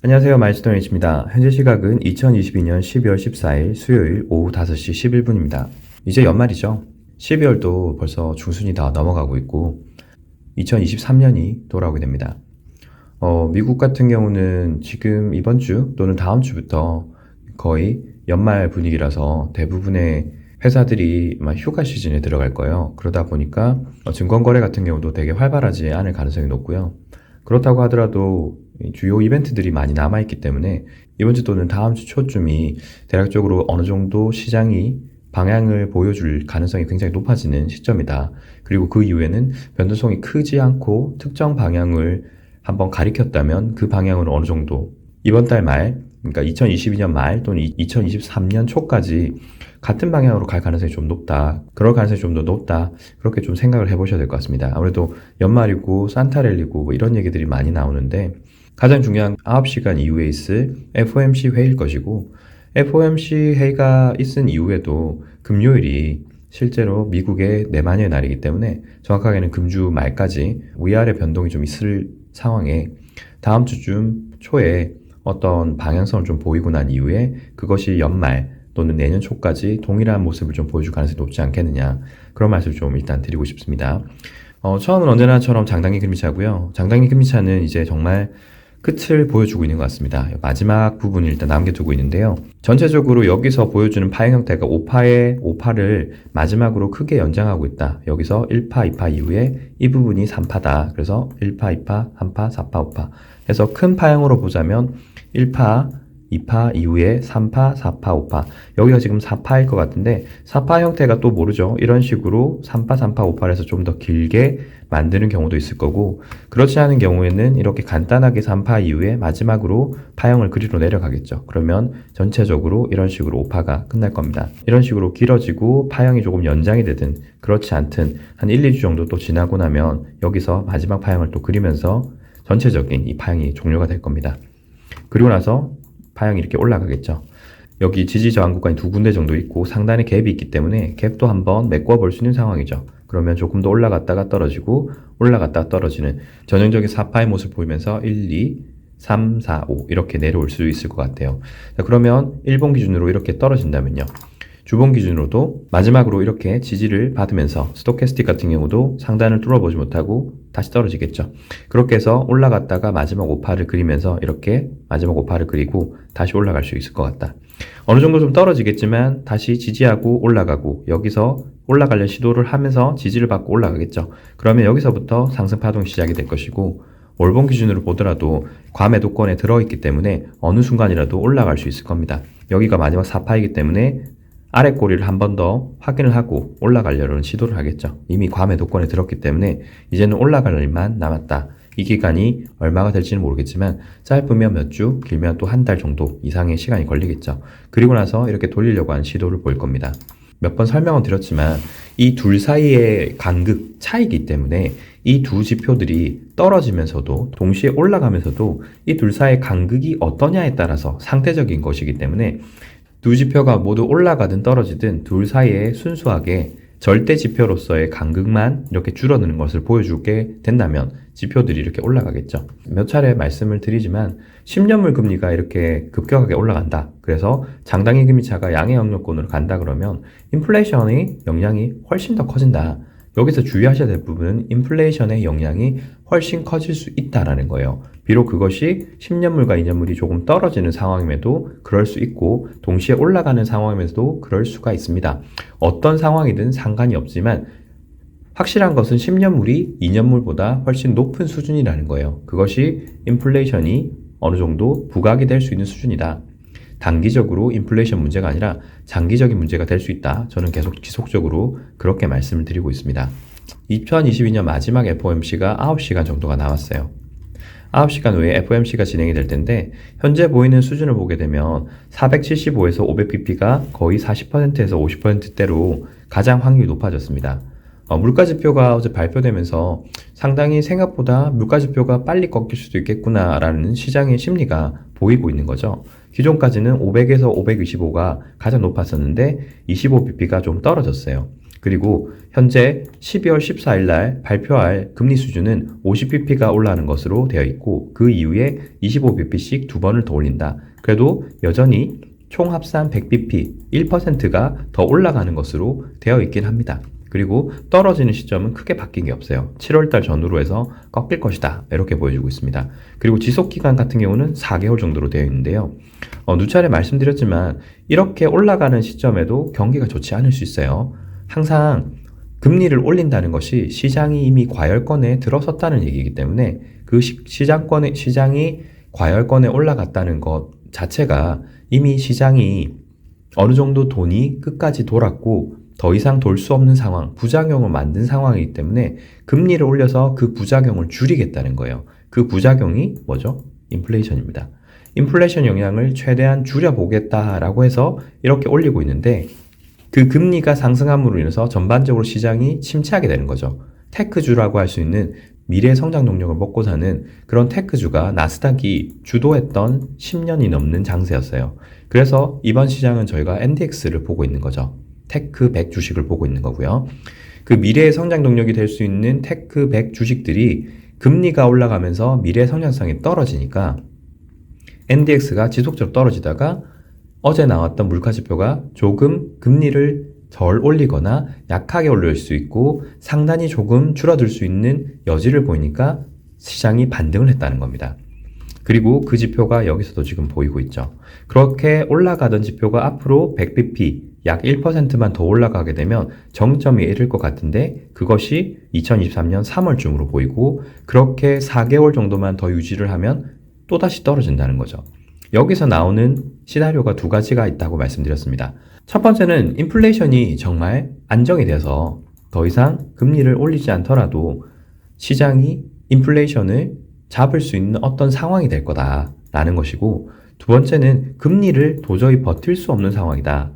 안녕하세요. 마이스톤 H입니다. 현재 시각은 2022년 12월 14일 수요일 오후 5시 11분입니다. 이제 연말이죠. 12월도 벌써 중순이 다 넘어가고 있고 2023년이 돌아오게 됩니다. 미국 같은 경우는 지금 이번 주 또는 다음 주부터 거의 연말 분위기라서 대부분의 회사들이 휴가 시즌에 들어갈 거예요. 그러다 보니까 증권거래 같은 경우도 되게 활발하지 않을 가능성이 높고요. 그렇다고 하더라도 주요 이벤트들이 많이 남아있기 때문에 이번 주 또는 다음 주 초쯤이 대략적으로 어느 정도 시장이 방향을 보여줄 가능성이 굉장히 높아지는 시점이다. 그리고 그 이후에는 변동성이 크지 않고 특정 방향을 한번 가리켰다면 그 방향으로 어느 정도 이번 달 말, 그러니까 2022년 말 또는 2023년 초까지 같은 방향으로 갈 가능성이 좀 높다. 그럴 가능성이 좀 더 높다. 그렇게 좀 생각을 해보셔야 될 것 같습니다. 아무래도 연말이고 산타랠리고 뭐 이런 얘기들이 많이 나오는데 가장 중요한 9시간 이후에 있을 FOMC 회의일 것이고 FOMC 회의가 있은 이후에도 금요일이 실제로 미국의 내만여의 날이기 때문에 정확하게는 금주 말까지 위아래 변동이 좀 있을 상황에 다음 주쯤 초에 어떤 방향성을 좀 보이고 난 이후에 그것이 연말 또는 내년 초까지 동일한 모습을 좀 보여줄 가능성이 높지 않겠느냐, 그런 말씀을 좀 일단 드리고 싶습니다. 처음은 언제나처럼 장단기 금리차고요. 장단기 금리차는 이제 정말 끝을 보여주고 있는 것 같습니다. 마지막 부분을 일단 남겨두고 있는데요. 전체적으로 여기서 보여주는 파행 형태가 5파의 5파를 마지막으로 크게 연장하고 있다. 여기서 1파, 2파 이후에 이 부분이 3파다. 그래서 1파, 2파, 3파, 4파, 5파 해서 큰 파형으로 보자면 1파, 2파 이후에 3파, 4파, 5파. 여기가 지금 4파일 것 같은데 4파 형태가 또 모르죠. 이런 식으로 3파, 3파, 5파를 해서 좀 더 길게 만드는 경우도 있을 거고, 그렇지 않은 경우에는 이렇게 간단하게 3파 이후에 마지막으로 파형을 그리로 내려가겠죠. 그러면 전체적으로 이런 식으로 5파가 끝날 겁니다. 이런 식으로 길어지고 파형이 조금 연장이 되든 그렇지 않든 한 1, 2주 정도 또 지나고 나면 여기서 마지막 파형을 또 그리면서 전체적인 이 파형이 종료가 될 겁니다. 그리고 나서 파형이 이렇게 올라가겠죠. 여기 지지 저항 구간이 두 군데 정도 있고 상단에 갭이 있기 때문에 갭도 한번 메꿔 볼 수 있는 상황이죠. 그러면 조금 더 올라갔다가 떨어지고 올라갔다가 떨어지는 전형적인 4파의 모습을 보이면서 1, 2, 3, 4, 5 이렇게 내려올 수 있을 것 같아요. 자, 그러면 일본 기준으로 이렇게 떨어진다면요. 주봉 기준으로도 마지막으로 이렇게 지지를 받으면서 스토캐스틱 같은 경우도 상단을 뚫어보지 못하고 다시 떨어지겠죠. 그렇게 해서 올라갔다가 마지막 5파를 그리면서 이렇게 마지막 5파를 그리고 다시 올라갈 수 있을 것 같다. 어느 정도 좀 떨어지겠지만 다시 지지하고 올라가고 여기서 올라가려 시도를 하면서 지지를 받고 올라가겠죠. 그러면 여기서부터 상승 파동이 시작이 될 것이고, 월봉 기준으로 보더라도 과매도권에 들어있기 때문에 어느 순간이라도 올라갈 수 있을 겁니다. 여기가 마지막 4파이기 때문에 아래 꼬리를 한 번 더 확인을 하고 올라가려는 시도를 하겠죠. 이미 과매도권에 들었기 때문에 이제는 올라갈 일만 남았다. 이 기간이 얼마가 될지는 모르겠지만 짧으면 몇 주, 길면 또 한 달 정도 이상의 시간이 걸리겠죠. 그리고 나서 이렇게 돌리려고 하는 시도를 보일 겁니다. 몇 번 설명은 드렸지만 이 둘 사이의 간극 차이기 때문에 이 두 지표들이 떨어지면서도 동시에 올라가면서도 이 둘 사이의 간극이 어떠냐에 따라서 상대적인 것이기 때문에 두 지표가 모두 올라가든 떨어지든 둘 사이에 순수하게 절대 지표로서의 간극만 이렇게 줄어드는 것을 보여주게 된다면 지표들이 이렇게 올라가겠죠. 몇 차례 말씀을 드리지만 10년물 금리가 이렇게 급격하게 올라간다. 그래서 장단기 금리차가 양의 영역권으로 간다 그러면 인플레이션의 영향이 훨씬 더 커진다. 여기서 주의하셔야 될 부분은 인플레이션의 영향이 훨씬 커질 수 있다라는 거예요. 비록 그것이 10년물과 2년물이 조금 떨어지는 상황임에도 그럴 수 있고 동시에 올라가는 상황임에도 그럴 수가 있습니다. 어떤 상황이든 상관이 없지만 확실한 것은 10년물이 2년물보다 훨씬 높은 수준이라는 거예요. 그것이 인플레이션이 어느 정도 부각이 될 수 있는 수준이다. 단기적으로 인플레이션 문제가 아니라 장기적인 문제가 될 수 있다. 저는 계속 지속적으로 그렇게 말씀을 드리고 있습니다. 2022년 마지막 FOMC가 9시간 정도가 나왔어요. 9시간 후에 FOMC가 진행이 될 텐데 현재 보이는 수준을 보게 되면 475에서 500bp가 거의 40%에서 50%대로 가장 확률이 높아졌습니다. 물가지표가 어제 발표되면서 상당히 생각보다 물가지표가 빨리 꺾일 수도 있겠구나라는 시장의 심리가 보이고 있는 거죠. 기존까지는 500에서 525가 가장 높았었는데 25bp가 좀 떨어졌어요. 그리고 현재 12월 14일 날 발표할 금리 수준은 50bp가 올라가는 것으로 되어 있고 그 이후에 25bp씩 두 번을 더 올린다. 그래도 여전히 총 합산 100bp, 1%가 더 올라가는 것으로 되어 있긴 합니다. 그리고 떨어지는 시점은 크게 바뀐 게 없어요. 7월달 전후로 해서 꺾일 것이다. 이렇게 보여주고 있습니다. 그리고 지속기간 같은 경우는 4개월 정도로 되어 있는데요. 누차례 말씀드렸지만 이렇게 올라가는 시점에도 경기가 좋지 않을 수 있어요. 항상 금리를 올린다는 것이 시장이 이미 과열권에 들어섰다는 얘기이기 때문에 그 시장이 과열권에 올라갔다는 것 자체가 이미 시장이 어느 정도 돈이 끝까지 돌았고 더 이상 돌 수 없는 상황, 부작용을 만든 상황이기 때문에 금리를 올려서 그 부작용을 줄이겠다는 거예요. 그 부작용이 뭐죠? 인플레이션입니다. 인플레이션 영향을 최대한 줄여보겠다라고 해서 이렇게 올리고 있는데 그 금리가 상승함으로 인해서 전반적으로 시장이 침체하게 되는 거죠. 테크주라고 할 수 있는 미래 성장 동력을 먹고 사는 그런 테크주가 나스닥이 주도했던 10년이 넘는 장세였어요. 그래서 이번 시장은 저희가 NDX를 보고 있는 거죠. 테크 100 주식을 보고 있는 거고요. 그 미래의 성장 동력이 될 수 있는 테크 100 주식들이 금리가 올라가면서 미래 성장성이 떨어지니까 NDX가 지속적으로 떨어지다가 어제 나왔던 물가지표가 조금 금리를 덜 올리거나 약하게 올릴 수 있고 상단이 조금 줄어들 수 있는 여지를 보이니까 시장이 반등을 했다는 겁니다. 그리고 그 지표가 여기서도 지금 보이고 있죠. 그렇게 올라가던 지표가 앞으로 100bp 약 1%만 더 올라가게 되면 정점에 이를 것 같은데 그것이 2023년 3월쯤으로 보이고 그렇게 4개월 정도만 더 유지를 하면 또다시 떨어진다는 거죠. 여기서 나오는 시나리오가 두 가지가 있다고 말씀드렸습니다. 첫 번째는 인플레이션이 정말 안정이 돼서 더 이상 금리를 올리지 않더라도 시장이 인플레이션을 잡을 수 있는 어떤 상황이 될 거다라는 것이고 두 번째는 금리를 도저히 버틸 수 없는 상황이다.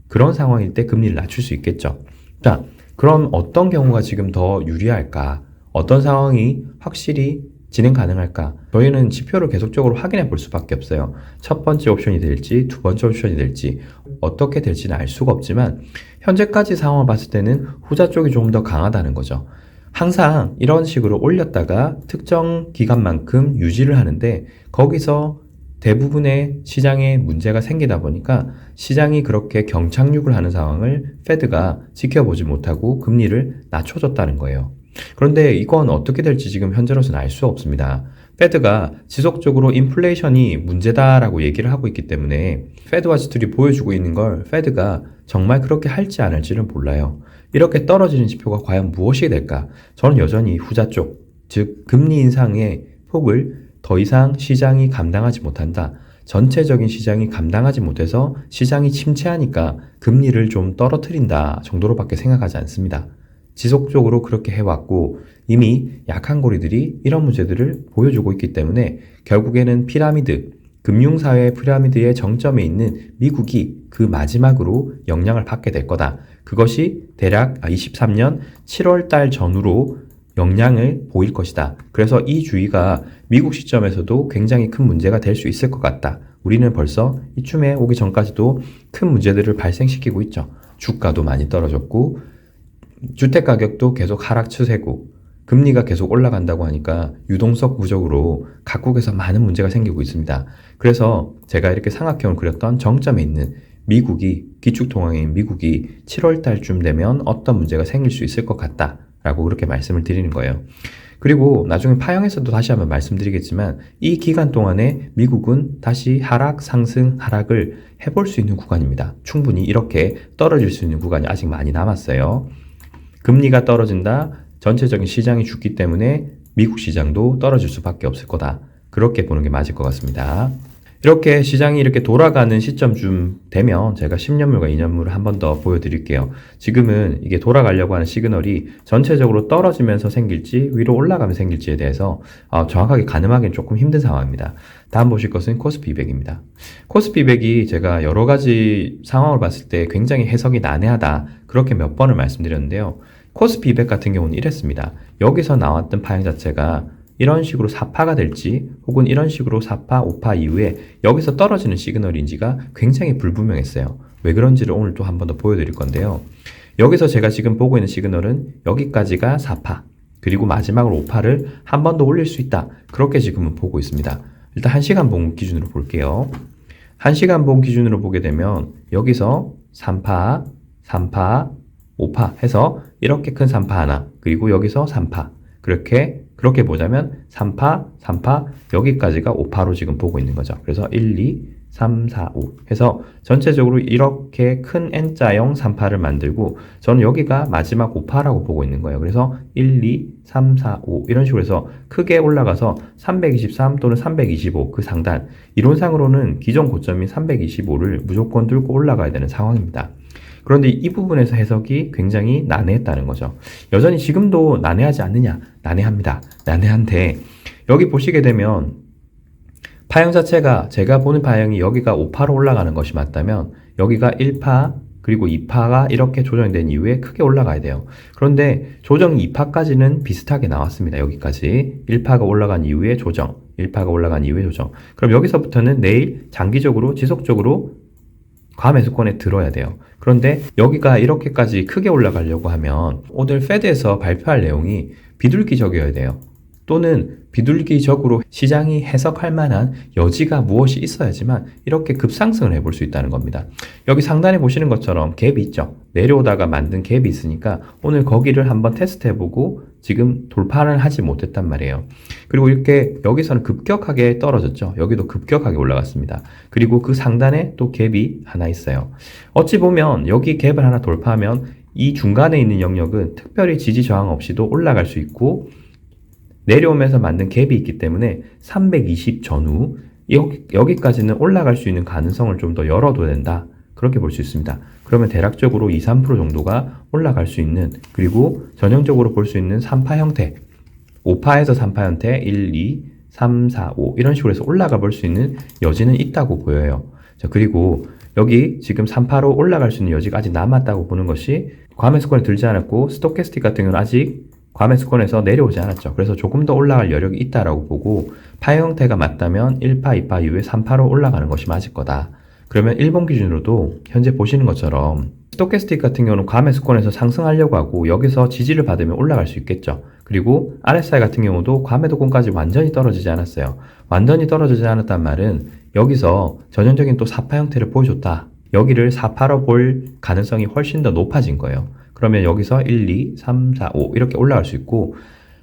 그런 상황일 때 금리를 낮출 수 있겠죠. 자, 그럼 어떤 경우가 지금 더 유리할까? 어떤 상황이 확실히 진행 가능할까? 저희는 지표를 계속적으로 확인해 볼 수밖에 없어요. 첫 번째 옵션이 될지 두 번째 옵션이 될지 어떻게 될지는 알 수가 없지만 현재까지 상황을 봤을 때는 후자 쪽이 조금 더 강하다는 거죠. 항상 이런 식으로 올렸다가 특정 기간만큼 유지를 하는데 거기서 대부분의 시장에 문제가 생기다 보니까 시장이 그렇게 경착륙을 하는 상황을 페드가 지켜보지 못하고 금리를 낮춰줬다는 거예요. 그런데 이건 어떻게 될지 지금 현재로서는 알 수 없습니다. 페드가 지속적으로 인플레이션이 문제다라고 얘기를 하고 있기 때문에 페드 와치들이 보여주고 있는 걸 페드가 정말 그렇게 할지 안 할지는 몰라요. 이렇게 떨어지는 지표가 과연 무엇이 될까? 저는 여전히 후자 쪽, 즉 금리 인상의 폭을 더 이상 시장이 감당하지 못한다. 전체적인 시장이 감당하지 못해서 시장이 침체하니까 금리를 좀 떨어뜨린다 정도로밖에 생각하지 않습니다. 지속적으로 그렇게 해왔고 이미 약한 고리들이 이런 문제들을 보여주고 있기 때문에 결국에는 피라미드, 금융사회 피라미드의 정점에 있는 미국이 그 마지막으로 영향을 받게 될 거다. 그것이 대략 23년 7월 달 전후로 영향을 보일 것이다. 그래서 이 주의가 미국 시점에서도 굉장히 큰 문제가 될 수 있을 것 같다. 우리는 벌써 이쯤에 오기 전까지도 큰 문제들을 발생시키고 있죠. 주가도 많이 떨어졌고 주택가격도 계속 하락 추세고 금리가 계속 올라간다고 하니까 유동성 부족으로 각국에서 많은 문제가 생기고 있습니다. 그래서 제가 이렇게 삼각형을 그렸던 정점에 있는 미국이, 기축통화인 미국이 7월 달쯤 되면 어떤 문제가 생길 수 있을 것 같다 라고 그렇게 말씀을 드리는 거예요. 그리고 나중에 파형에서도 다시 한번 말씀드리겠지만 이 기간 동안에 미국은 다시 하락, 상승, 하락을 해볼 수 있는 구간입니다. 충분히 이렇게 떨어질 수 있는 구간이 아직 많이 남았어요. 금리가 떨어진다, 전체적인 시장이 죽기 때문에 미국 시장도 떨어질 수밖에 없을 거다. 그렇게 보는 게 맞을 것 같습니다. 이렇게 시장이 이렇게 돌아가는 시점쯤 되면 제가 10년물과 2년물을 한 번 더 보여드릴게요. 지금은 이게 돌아가려고 하는 시그널이 전체적으로 떨어지면서 생길지 위로 올라가면서 생길지에 대해서 정확하게 가늠하기는 조금 힘든 상황입니다. 다음 보실 것은 코스피 200입니다. 코스피 200이 제가 여러 가지 상황을 봤을 때 굉장히 해석이 난해하다. 그렇게 몇 번을 말씀드렸는데요. 코스피 200 같은 경우는 이랬습니다. 여기서 나왔던 파형 자체가 이런 식으로 4파가 될지 혹은 이런 식으로 4파, 5파 이후에 여기서 떨어지는 시그널인지가 굉장히 불분명했어요. 왜 그런지를 오늘 또 한 번 더 보여드릴 건데요. 여기서 제가 지금 보고 있는 시그널은 여기까지가 4파, 그리고 마지막으로 5파를 한 번 더 올릴 수 있다. 그렇게 지금은 보고 있습니다. 일단 1시간 봉 기준으로 볼게요. 1시간 봉 기준으로 보게 되면 여기서 3파, 3파, 5파 해서 이렇게 큰 3파 하나, 그리고 여기서 3파, 그렇게 보자면 3파, 3파, 여기까지가 5파로 지금 보고 있는 거죠. 그래서 1, 2, 3, 4, 5 해서 전체적으로 이렇게 큰 N자형 3파를 만들고 저는 여기가 마지막 5파라고 보고 있는 거예요. 그래서 1, 2, 3, 4, 5 이런 식으로 해서 크게 올라가서 323 또는 325 그 상단, 이론상으로는 기존 고점인 325를 무조건 뚫고 올라가야 되는 상황입니다. 그런데 이 부분에서 해석이 굉장히 난해했다는 거죠. 여전히 지금도 난해하지 않느냐? 난해합니다. 난해한데 여기 보시게 되면 파형 자체가, 제가 보는 파형이 여기가 5파로 올라가는 것이 맞다면 여기가 1파 그리고 2파가 이렇게 조정이 된 이후에 크게 올라가야 돼요. 그런데 조정이 2파까지는 비슷하게 나왔습니다. 여기까지 1파가 올라간 이후에 조정, 1파가 올라간 이후에 조정. 그럼 여기서부터는 내일 장기적으로 지속적으로 과매수권에 들어야 돼요. 그런데 여기가 이렇게까지 크게 올라가려고 하면 오늘 페드에서 발표할 내용이 비둘기적이어야 돼요. 또는 비둘기적으로 시장이 해석할 만한 여지가 무엇이 있어야지만 이렇게 급상승을 해볼 수 있다는 겁니다. 여기 상단에 보시는 것처럼 갭이 있죠. 내려오다가 만든 갭이 있으니까 오늘 거기를 한번 테스트 해보고 지금 돌파를 하지 못했단 말이에요. 그리고 이렇게 여기서는 급격하게 떨어졌죠. 여기도 급격하게 올라갔습니다. 그리고 그 상단에 또 갭이 하나 있어요. 어찌 보면 여기 갭을 하나 돌파하면 이 중간에 있는 영역은 특별히 지지 저항 없이도 올라갈 수 있고 내려오면서 만든 갭이 있기 때문에 320 전후 여기까지는 올라갈 수 있는 가능성을 좀 더 열어둬야 된다. 그렇게 볼 수 있습니다. 그러면 대략적으로 2, 3% 정도가 올라갈 수 있는, 그리고 전형적으로 볼 수 있는 3파 형태, 5파에서 3파 형태 1, 2, 3, 4, 5 이런 식으로 해서 올라가 볼 수 있는 여지는 있다고 보여요. 자, 그리고 여기 지금 3파로 올라갈 수 있는 여지가 아직 남았다고 보는 것이 과매수권에 들지 않았고 스토캐스틱 같은 경우는 아직 과매수권에서 내려오지 않았죠. 그래서 조금 더 올라갈 여력이 있다라고 보고 파형 형태가 맞다면 1파, 2파 이후에 3파로 올라가는 것이 맞을 거다. 그러면 일본 기준으로도 현재 보시는 것처럼 스토캐스틱 같은 경우는 과매수권에서 상승하려고 하고 여기서 지지를 받으면 올라갈 수 있겠죠. 그리고 RSI 같은 경우도 과매도권까지 완전히 떨어지지 않았어요. 완전히 떨어지지 않았단 말은 여기서 전형적인 또 4파 형태를 보여줬다. 여기를 4파로 볼 가능성이 훨씬 더 높아진 거예요. 그러면 여기서 1, 2, 3, 4, 5 이렇게 올라갈 수 있고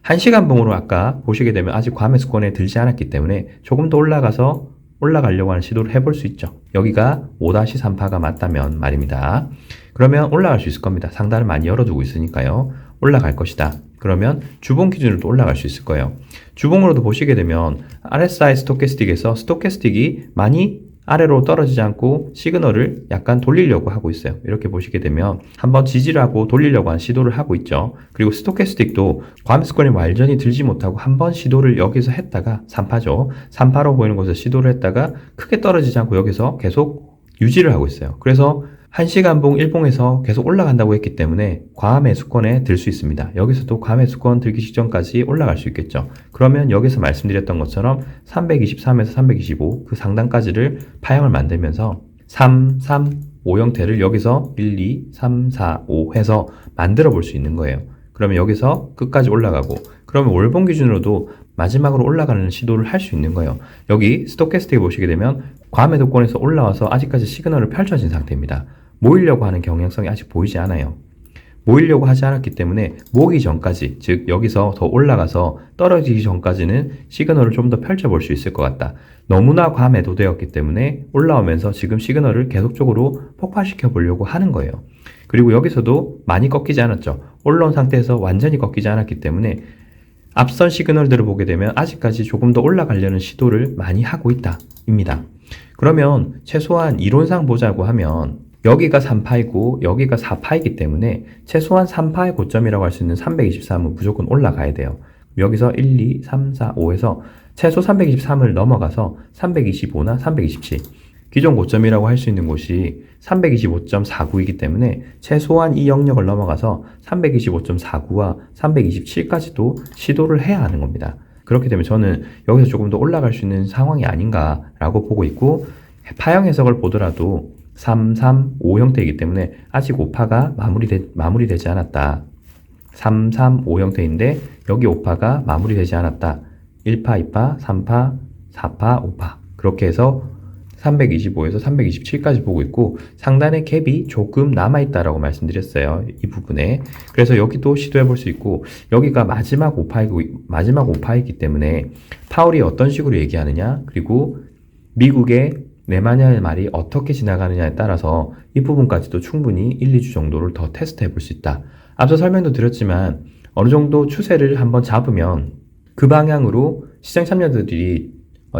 1시간 봉으로 아까 보시게 되면 아직 과매수권에 들지 않았기 때문에 조금 더 올라가서 올라가려고 하는 시도를 해볼 수 있죠. 여기가 5-3파가 맞다면 말입니다. 그러면 올라갈 수 있을 겁니다. 상단을 많이 열어두고 있으니까요. 올라갈 것이다. 그러면 주봉 기준으로도 올라갈 수 있을 거예요. 주봉으로도 보시게 되면 RSI 스토캐스틱에서 스토캐스틱이 많이 아래로 떨어지지 않고 시그널을 약간 돌리려고 하고 있어요. 이렇게 보시게 되면 한번 지지를 하고 돌리려고 하는 시도를 하고 있죠. 그리고 스토캐스틱도 과매수권이 완전히 들지 못하고 한번 시도를 여기서 했다가 3파죠. 3파로 보이는 곳에서 시도를 했다가 크게 떨어지지 않고 여기서 계속 유지를 하고 있어요. 그래서 1시간 봉 1봉에서 계속 올라간다고 했기 때문에 과매수권에 들 수 있습니다. 여기서도 과매수권 들기 직전까지 올라갈 수 있겠죠. 그러면 여기서 말씀드렸던 것처럼 323에서 325 그 상단까지를 파형을 만들면서 3, 3, 5 형태를 여기서 1, 2, 3, 4, 5 해서 만들어 볼 수 있는 거예요. 그러면 여기서 끝까지 올라가고 그러면 월봉 기준으로도 마지막으로 올라가는 시도를 할 수 있는 거예요. 여기 스토캐스틱 보시게 되면 과매도권에서 올라와서 아직까지 시그널을 펼쳐진 상태입니다. 모이려고 하는 경향성이 아직 보이지 않아요. 모이려고 하지 않았기 때문에 모이기 전까지, 즉 여기서 더 올라가서 떨어지기 전까지는 시그널을 좀 더 펼쳐볼 수 있을 것 같다. 너무나 과매도되었기 때문에 올라오면서 지금 시그널을 계속적으로 폭발시켜 보려고 하는 거예요. 그리고 여기서도 많이 꺾이지 않았죠. 올라온 상태에서 완전히 꺾이지 않았기 때문에 앞선 시그널들을 보게 되면 아직까지 조금 더 올라가려는 시도를 많이 하고 있다 입니다. 그러면 최소한 이론상 보자고 하면 여기가 3파이고 여기가 4파이기 때문에 최소한 3파의 고점이라고 할 수 있는 323은 무조건 올라가야 돼요. 여기서 1, 2, 3, 4, 5에서 최소 323을 넘어가서 325나 327 기존 고점이라고 할 수 있는 곳이 325.49이기 때문에 최소한 이 영역을 넘어가서 325.49와 327까지도 시도를 해야 하는 겁니다. 그렇기 때문에 저는 여기서 조금 더 올라갈 수 있는 상황이 아닌가라고 보고 있고 파형 해석을 보더라도 3, 3, 5 형태이기 때문에 아직 5파가 마무리되지 않았다. 3, 3, 5 형태인데 여기 5파가 마무리되지 않았다. 1파, 2파, 3파, 4파, 5파. 그렇게 해서 325에서 327까지 보고 있고 상단에 갭이 조금 남아있다라고 말씀드렸어요. 이 부분에. 그래서 여기도 시도해 볼 수 있고 여기가 마지막 5파이기 때문에 파월이 어떤 식으로 얘기하느냐 그리고 미국의 네마냐의 말이 어떻게 지나가느냐에 따라서 이 부분까지도 충분히 1, 2주 정도를 더 테스트해 볼 수 있다. 앞서 설명도 드렸지만 어느 정도 추세를 한번 잡으면 그 방향으로 시장 참여자들이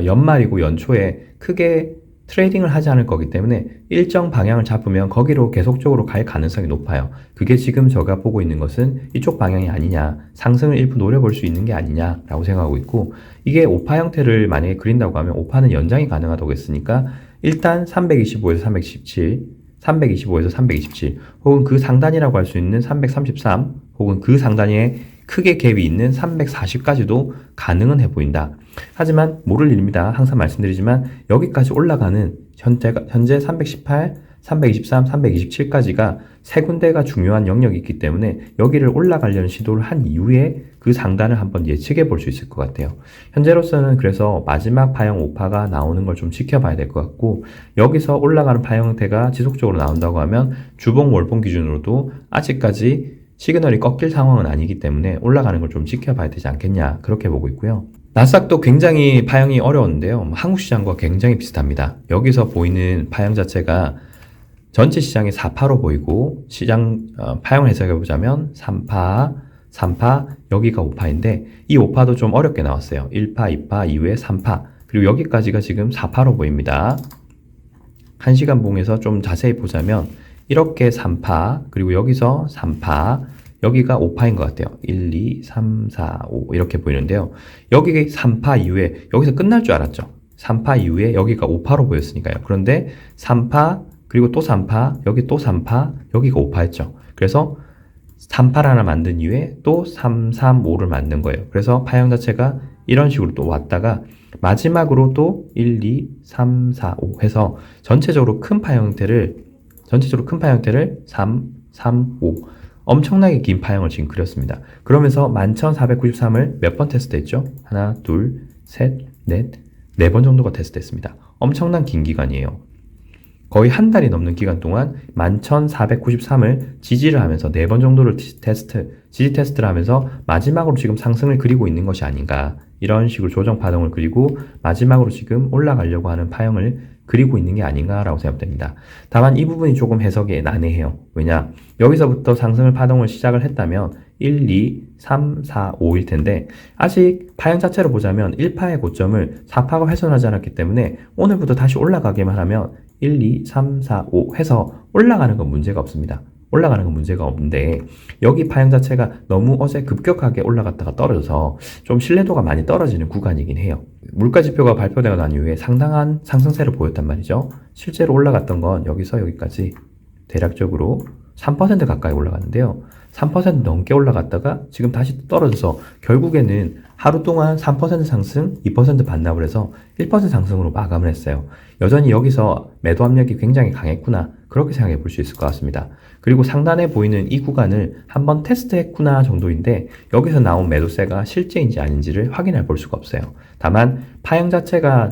연말이고 연초에 크게 트레이딩을 하지 않을 거기 때문에 일정 방향을 잡으면 거기로 계속적으로 갈 가능성이 높아요. 그게 지금 제가 보고 있는 것은 이쪽 방향이 아니냐, 상승을 일부 노려볼 수 있는 게 아니냐라고 생각하고 있고 이게 5파 형태를 만약에 그린다고 하면 5파는 연장이 가능하다고 했으니까 일단 325에서 317, 325에서 327 혹은 그 상단이라고 할 수 있는 333 혹은 그 상단에 크게 갭이 있는 340까지도 가능은 해 보인다. 하지만 모를 일입니다. 항상 말씀드리지만 여기까지 올라가는 현재 318, 323, 327까지가 세 군데가 중요한 영역이 있기 때문에 여기를 올라가려는 시도를 한 이후에 그 상단을 한번 예측해 볼 수 있을 것 같아요. 현재로서는 그래서 마지막 파형 5파가 나오는 걸 좀 지켜봐야 될 것 같고 여기서 올라가는 파형 형태가 지속적으로 나온다고 하면 주봉 월봉 기준으로도 아직까지 시그널이 꺾일 상황은 아니기 때문에 올라가는 걸 좀 지켜봐야 되지 않겠냐 그렇게 보고 있고요. 나스닥도 굉장히 파형이 어려웠는데요. 한국 시장과 굉장히 비슷합니다. 여기서 보이는 파형 자체가 전체 시장의 4파로 보이고 시장 파형을 해석해 보자면 3파, 3파, 여기가 5파인데 이 5파도 좀 어렵게 나왔어요. 1파, 2파 이후에 3파 그리고 여기까지가 지금 4파로 보입니다. 1시간 봉에서 좀 자세히 보자면 이렇게 3파 그리고 여기서 3파 여기가 5파인 것 같아요. 1, 2, 3, 4, 5 이렇게 보이는데요. 여기 3파 이후에 여기서 끝날 줄 알았죠. 3파 이후에 여기가 5파로 보였으니까요. 그런데 3파 그리고 또 3파 여기 또 3파 여기가 5파였죠. 그래서 3파를 하나 만든 이후에 또 3, 3, 5를 만든 거예요. 그래서 파형 자체가 이런 식으로 또 왔다가 마지막으로 또 1, 2, 3, 4, 5 해서 전체적으로 큰 파형 형태를 3, 3, 5 엄청나게 긴 파형을 지금 그렸습니다. 그러면서 11,493을 몇 번 테스트했죠? 하나, 둘, 셋, 넷, 4번 정도가 테스트했습니다. 엄청난 긴 기간이에요. 거의 한 달이 넘는 기간 동안 11,493을 지지를 하면서 4번 정도를 지지 테스트를 하면서 마지막으로 지금 상승을 그리고 있는 것이 아닌가. 이런 식으로 조정 파동을 그리고 마지막으로 지금 올라가려고 하는 파형을 그리고 있는 게 아닌가라고 생각됩니다. 다만 이 부분이 조금 해석이 난해해요. 왜냐? 여기서부터 상승을 파동을 시작을 했다면 1, 2, 3, 4, 5일 텐데 아직 파형 자체로 보자면 1파의 고점을 4파가 훼손하지 않았기 때문에 오늘부터 다시 올라가기만 하면 1, 2, 3, 4, 5 해서 올라가는 건 문제가 없습니다. 올라가는 건 문제가 없는데 여기 파형 자체가 너무 어제 급격하게 올라갔다가 떨어져서 좀 신뢰도가 많이 떨어지는 구간이긴 해요. 물가지표가 발표되고 난 이후에 상당한 상승세를 보였단 말이죠. 실제로 올라갔던 건 여기서 여기까지 대략적으로 3% 가까이 올라갔는데요. 3% 넘게 올라갔다가 지금 다시 떨어져서 결국에는 하루 동안 3% 상승, 2% 반납을 해서 1% 상승으로 마감을 했어요. 여전히 여기서 매도 압력이 굉장히 강했구나. 그렇게 생각해 볼 수 있을 것 같습니다. 그리고 상단에 보이는 이 구간을 한번 테스트했구나 정도인데 여기서 나온 매도세가 실제인지 아닌지를 확인해 볼 수가 없어요. 다만 파형 자체가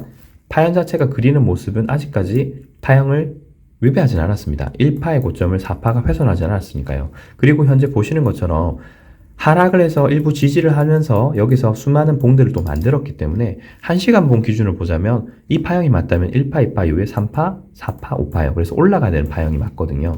그리는 모습은 아직까지 파형을 위배하진 않았습니다. 1파의 고점을 4파가 훼손하지 않았으니까요. 그리고 현재 보시는 것처럼 하락을 해서 일부 지지를 하면서 여기서 수많은 봉들을 또 만들었기 때문에 1시간 봉 기준을 보자면 이 파형이 맞다면 1파, 2파 이후에 3파, 4파, 5파예요. 그래서 올라가야 되는 파형이 맞거든요.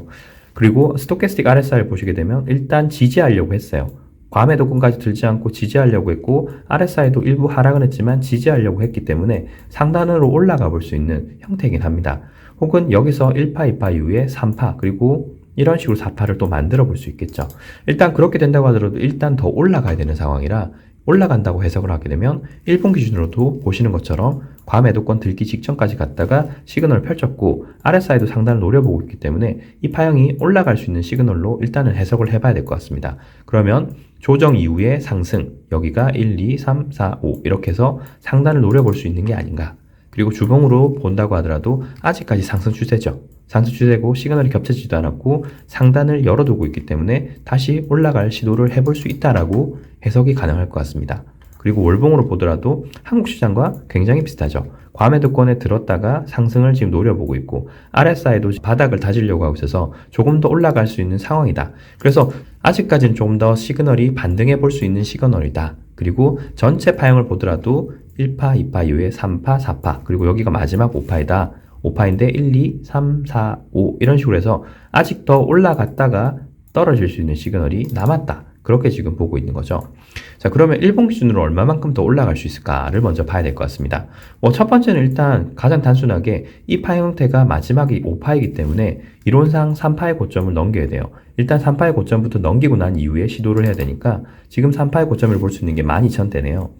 그리고 스토캐스틱 RSI를 보시게 되면 일단 지지하려고 했어요. 과매도권까지 들지 않고 지지하려고 했고 RSI도 일부 하락은 했지만 지지하려고 했기 때문에 상단으로 올라가 볼 수 있는 형태이긴 합니다. 혹은 여기서 1파, 2파 이후에 3파 그리고 이런 식으로 4파를 또 만들어 볼 수 있겠죠. 일단 그렇게 된다고 하더라도 일단 더 올라가야 되는 상황이라 올라간다고 해석을 하게 되면 1분 기준으로도 보시는 것처럼 과매도권 들기 직전까지 갔다가 시그널을 펼쳤고 RSI도 상단을 노려보고 있기 때문에 이 파형이 올라갈 수 있는 시그널로 일단은 해석을 해봐야 될 것 같습니다. 그러면 조정 이후에 상승 여기가 1, 2, 3, 4, 5 이렇게 해서 상단을 노려볼 수 있는 게 아닌가. 그리고 주봉으로 본다고 하더라도 아직까지 상승 추세죠. 상승 추세고 시그널이 겹쳐지지도 않았고 상단을 열어두고 있기 때문에 다시 올라갈 시도를 해볼 수 있다라고 해석이 가능할 것 같습니다. 그리고 월봉으로 보더라도 한국 시장과 굉장히 비슷하죠. 과매도권에 들었다가 상승을 지금 노려보고 있고 RSI도 바닥을 다지려고 하고 있어서 조금 더 올라갈 수 있는 상황이다. 그래서 아직까지는 좀 더 시그널이 반등해 볼 수 있는 시그널이다. 그리고 전체 파형을 보더라도 1파, 2파 이후에 3파, 4파 그리고 여기가 마지막 5파이다. 5파인데 1, 2, 3, 4, 5 이런 식으로 해서 아직 더 올라갔다가 떨어질 수 있는 시그널이 남았다. 그렇게 지금 보고 있는 거죠. 자, 그러면 일봉 기준으로 얼마만큼 더 올라갈 수 있을까를 먼저 봐야 될 것 같습니다. 첫 번째는 일단 가장 단순하게 이 파 형태가 마지막이 5파이기 때문에 이론상 3파의 고점을 넘겨야 돼요. 일단 3파의 고점부터 넘기고 난 이후에 시도를 해야 되니까 지금 3파의 고점을 볼 수 있는 게 12,000대네요.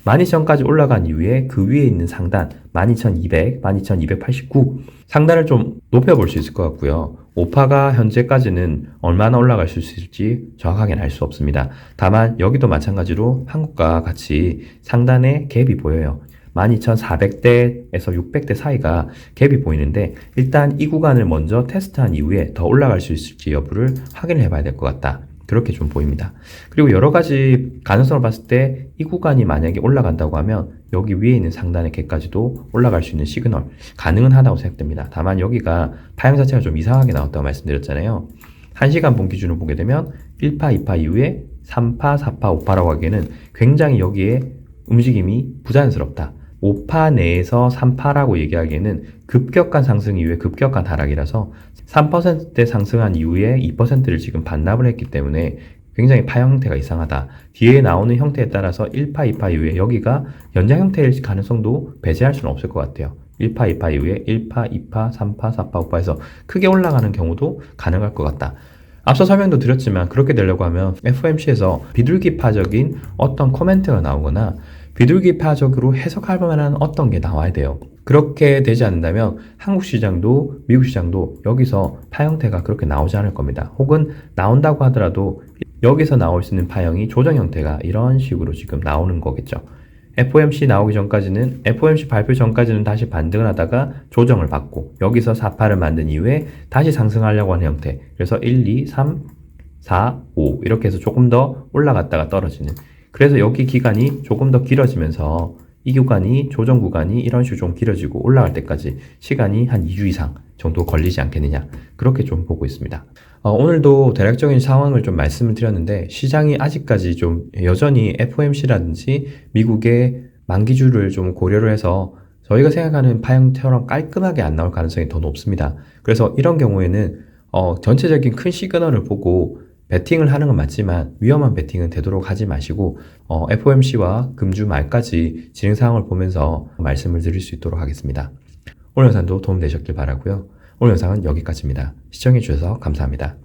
12,000까지 올라간 이후에 그 위에 있는 상단 12,200, 12,289 상단을 좀 높여볼 수 있을 것 같고요. 5파가 현재까지는 얼마나 올라갈 수 있을지 정확하게는 알 수 없습니다. 다만 여기도 마찬가지로 한국과 같이 상단에 갭이 보여요. 12,400대에서 600대 사이가 갭이 보이는데 일단 이 구간을 먼저 테스트한 이후에 더 올라갈 수 있을지 여부를 확인을 해봐야 될 것 같다. 그렇게 좀 보입니다. 그리고 여러 가지 가능성을 봤을 때 이 구간이 만약에 올라간다고 하면 여기 위에 있는 상단의 갭까지도 올라갈 수 있는 시그널 가능은 하다고 생각됩니다. 다만 여기가 파형 자체가 좀 이상하게 나왔다고 말씀드렸잖아요. 1시간 본 기준으로 보게 되면 1파, 2파 이후에 3파, 4파, 5파라고 하기에는 굉장히 여기에 움직임이 부자연스럽다. 5파 내에서 3파라고 얘기하기에는 급격한 상승 이후에 급격한 하락이라서 3%대 상승한 이후에 2%를 지금 반납을 했기 때문에 굉장히 파형 형태가 이상하다. 뒤에 나오는 형태에 따라서 1파, 2파 이후에 여기가 연장 형태일 가능성도 배제할 수는 없을 것 같아요. 1파, 2파 이후에 1파, 2파, 3파, 4파, 5파에서 크게 올라가는 경우도 가능할 것 같다. 앞서 설명도 드렸지만 그렇게 되려고 하면 FOMC에서 비둘기파적인 어떤 코멘트가 나오거나 비둘기파적으로 해석할 만한 어떤 게 나와야 돼요. 그렇게 되지 않는다면 한국 시장도 미국 시장도 여기서 파 형태가 그렇게 나오지 않을 겁니다. 혹은 나온다고 하더라도 여기서 나올 수 있는 파형이 조정 형태가 이런 식으로 지금 나오는 거겠죠. FOMC 나오기 전까지는 FOMC 발표 전까지는 다시 반등을 하다가 조정을 받고 여기서 4파를 만든 이후에 다시 상승하려고 하는 형태. 그래서 1, 2, 3, 4, 5 이렇게 해서 조금 더 올라갔다가 떨어지는. 그래서 여기 기간이 조금 더 길어지면서 이 구간이 조정 구간이 이런 식으로 좀 길어지고 올라갈 때까지 시간이 한 2주 이상 정도 걸리지 않겠느냐 그렇게 좀 보고 있습니다. 오늘도 대략적인 상황을 좀 말씀을 드렸는데 시장이 아직까지 좀 여전히 FOMC라든지 미국의 만기주를 좀 고려를 해서 저희가 생각하는 파형처럼 깔끔하게 안 나올 가능성이 더 높습니다. 그래서 이런 경우에는 전체적인 큰 시그널을 보고 베팅을 하는 건 맞지만 위험한 베팅은 되도록 하지 마시고 FOMC와 금주 말까지 진행 상황을 보면서 말씀을 드릴 수 있도록 하겠습니다. 오늘 영상도 도움되셨길 바라고요. 오늘 영상은 여기까지입니다. 시청해 주셔서 감사합니다.